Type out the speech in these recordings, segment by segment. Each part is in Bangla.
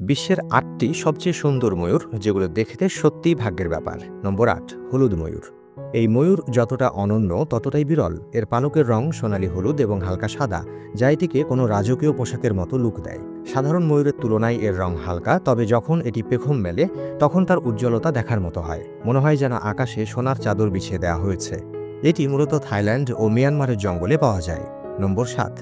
বিশ্বের ৮টি সবচেয়ে সুন্দর ময়ূর যেগুলো দেখতে সত্যিই ভাগ্যের ব্যাপার। নম্বর ৮, হলুদ ময়ূর। এই ময়ূর যতটা অনন্য ততটাই বিরল। এর পালকের রং সোনালি হলুদ এবং হালকা সাদা, যা এটিকে কোনো রাজকীয় পোশাকের মতো লুক দেয়। সাধারণ ময়ূরের তুলনায় এর রং হালকা, তবে যখন এটি পেখম মেলে তখন তার উজ্জ্বলতা দেখার মতো হয়। মনে হয় যেন আকাশে সোনার চাদর বিছিয়ে দেওয়া হয়েছে। এটি মূলত থাইল্যান্ড ও মিয়ানমারের জঙ্গলে পাওয়া যায়। নম্বর ৭,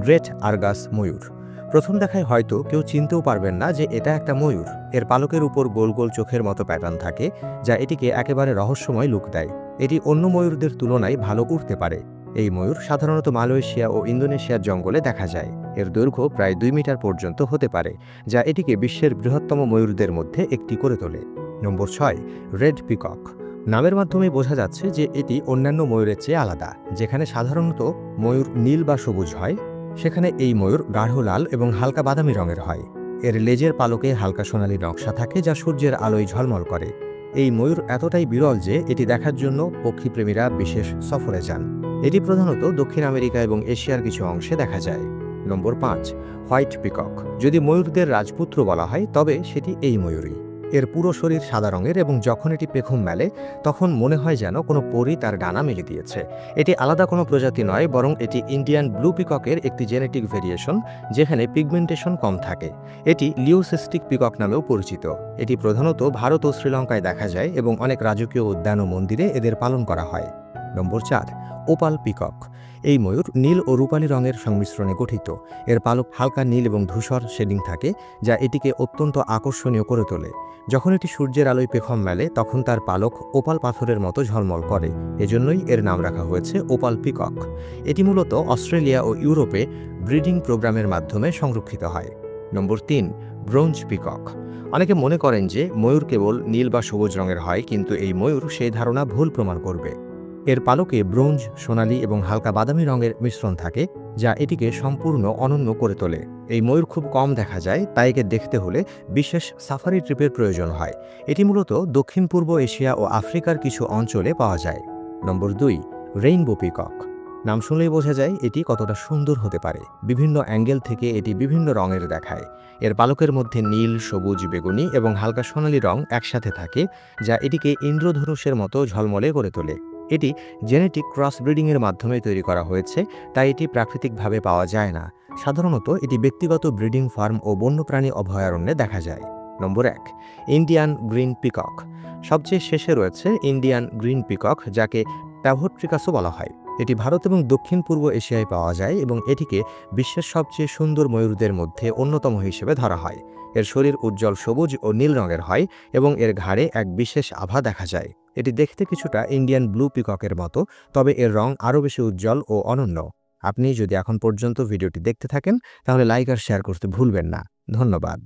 গ্রেট আর্গাস ময়ূর। প্রথম দেখায় হয়তো কেউ চিনতেও পারবেন না যে এটা একটা ময়ূর। এর পালকের উপর গোল গোল চোখের মতো প্যাটার্ন থাকে, যা এটিকে একেবারে রহস্যময় লুক দেয়। এটি অন্য ময়ূরদের তুলনায় ভালো উড়তে পারে। এই ময়ূর সাধারণত মালয়েশিয়া ও ইন্দোনেশিয়ার জঙ্গলে দেখা যায়। এর দৈর্ঘ্য প্রায় ২ মিটার পর্যন্ত হতে পারে, যা এটিকে বিশ্বের বৃহত্তম ময়ূরদের মধ্যে একটি করে তোলে। নম্বর ৬, রেড পিকক। নামের মাধ্যমে বোঝা যাচ্ছে যে এটি অন্যান্য ময়ূরের চেয়ে আলাদা। যেখানে সাধারণত ময়ূর নীল বা সবুজ হয়, সেখানে এই ময়ূর গাঢ় লাল এবং হালকা বাদামি রঙের হয়। এর লেজের পালকে হালকা সোনালি নকশা থাকে, যা সূর্যের আলোয় ঝলমল করে। এই ময়ূর এতটাই বিরল যে এটি দেখার জন্য পক্ষীপ্রেমীরা বিশেষ সফরে যান। এটি প্রধানত দক্ষিণ আমেরিকা এবং এশিয়ার কিছু অংশে দেখা যায়। নম্বর ৫, হোয়াইট পিকক। যদি ময়ূরদের রাজপুত্র বলা হয় তবে সেটি এই ময়ূরই। এর পুরো শরীর সাদা রঙের এবং যখন এটি পেখম মেলে তখন মনে হয় যেন কোনো পরী তার ডানা মেলে দিয়েছে। এটি আলাদা কোনো প্রজাতি নয়, বরং এটি ইন্ডিয়ান ব্লু পিককের একটি জেনেটিক ভেরিয়েশন, যেখানে পিগমেন্টেশন কম থাকে। এটি লিওসিস্টিক পিকক নামেও পরিচিত। এটি প্রধানত ভারত ও শ্রীলঙ্কায় দেখা যায় এবং অনেক রাজকীয় উদ্যান ও মন্দিরে এদের পালন করা হয়। নম্বর ৪, ওপাল পিকক। এই ময়ূর নীল ও রূপালী রঙের সংমিশ্রণে গঠিত। এর পালক হালকা নীল এবং ধূসর শেডিং থাকে, যা এটিকে অত্যন্ত আকর্ষণীয় করে তোলে। যখন এটি সূর্যের আলোয় পেখম মেলে তখন তার পালক ওপাল পাথরের মতো ঝলমল করে। এজন্যই এর নাম রাখা হয়েছে ওপাল পিকক। এটি মূলত অস্ট্রেলিয়া ও ইউরোপে ব্রিডিং প্রোগ্রামের মাধ্যমে সংরক্ষিত হয়। নম্বর ৩, ব্রোঞ্জ পিকক। অনেকে মনে করেন যে ময়ূর কেবল নীল বা সবুজ রঙের হয়, কিন্তু এই ময়ূর সেই ধারণা ভুল প্রমাণ করবে। এর পালকে ব্রোঞ্জ, সোনালি এবং হালকা বাদামি রঙের মিশ্রণ থাকে, যা এটিকে সম্পূর্ণ অনন্য করে তোলে। এই ময়ূর খুব কম দেখা যায়, তাই একে দেখতে হলে বিশেষ সাফারি ট্রিপের প্রয়োজন হয়। এটি মূলত দক্ষিণ পূর্ব এশিয়া ও আফ্রিকার কিছু অঞ্চলে পাওয়া যায়। নম্বর ২, রেইনবো পিকক। নাম শুনলেই বোঝা যায় এটি কতটা সুন্দর হতে পারে। বিভিন্ন অ্যাঙ্গেল থেকে এটি বিভিন্ন রঙের দেখায়। এর পালকের মধ্যে নীল, সবুজ, বেগুনি এবং হালকা সোনালি রং একসাথে থাকে, যা এটিকে ইন্দ্রধনুষের মতো ঝলমলে করে তোলে। এটি জেনেটিক ক্রস ব্রিডিংয়ের মাধ্যমে তৈরি করা হয়েছে, তাই এটি প্রাকৃতিকভাবে পাওয়া যায় না। সাধারণত এটি ব্যক্তিগত ব্রিডিং ফার্ম ও বন্যপ্রাণী অভয়ারণ্যে দেখা যায়। নম্বর ১, ইন্ডিয়ান গ্রিন পিকক। সবচেয়ে শেষে রয়েছে ইন্ডিয়ান গ্রিন পিকক, যাকে প্যাভোট্রিকাসও বলা হয়। এটি ভারত এবং দক্ষিণ পূর্ব এশিয়ায় পাওয়া যায় এবং এটিকে বিশ্বের সবচেয়ে সুন্দর ময়ূরদের মধ্যে অন্যতম হিসেবে ধরা হয়। এর শরীর উজ্জ্বল সবুজ ও নীল রঙের হয় এবং এর ঘাড়ে এক বিশেষ আভা দেখা যায়। এটি দেখতে কিছুটা ইন্ডিয়ান ব্লু পিককের মতো, তবে এর রং আরও বেশি উজ্জ্বল ও অনন্য। আপনি যদি এখন পর্যন্ত ভিডিওটি দেখতে থাকেন তাহলে লাইক আর শেয়ার করতে ভুলবেন না। ধন্যবাদ।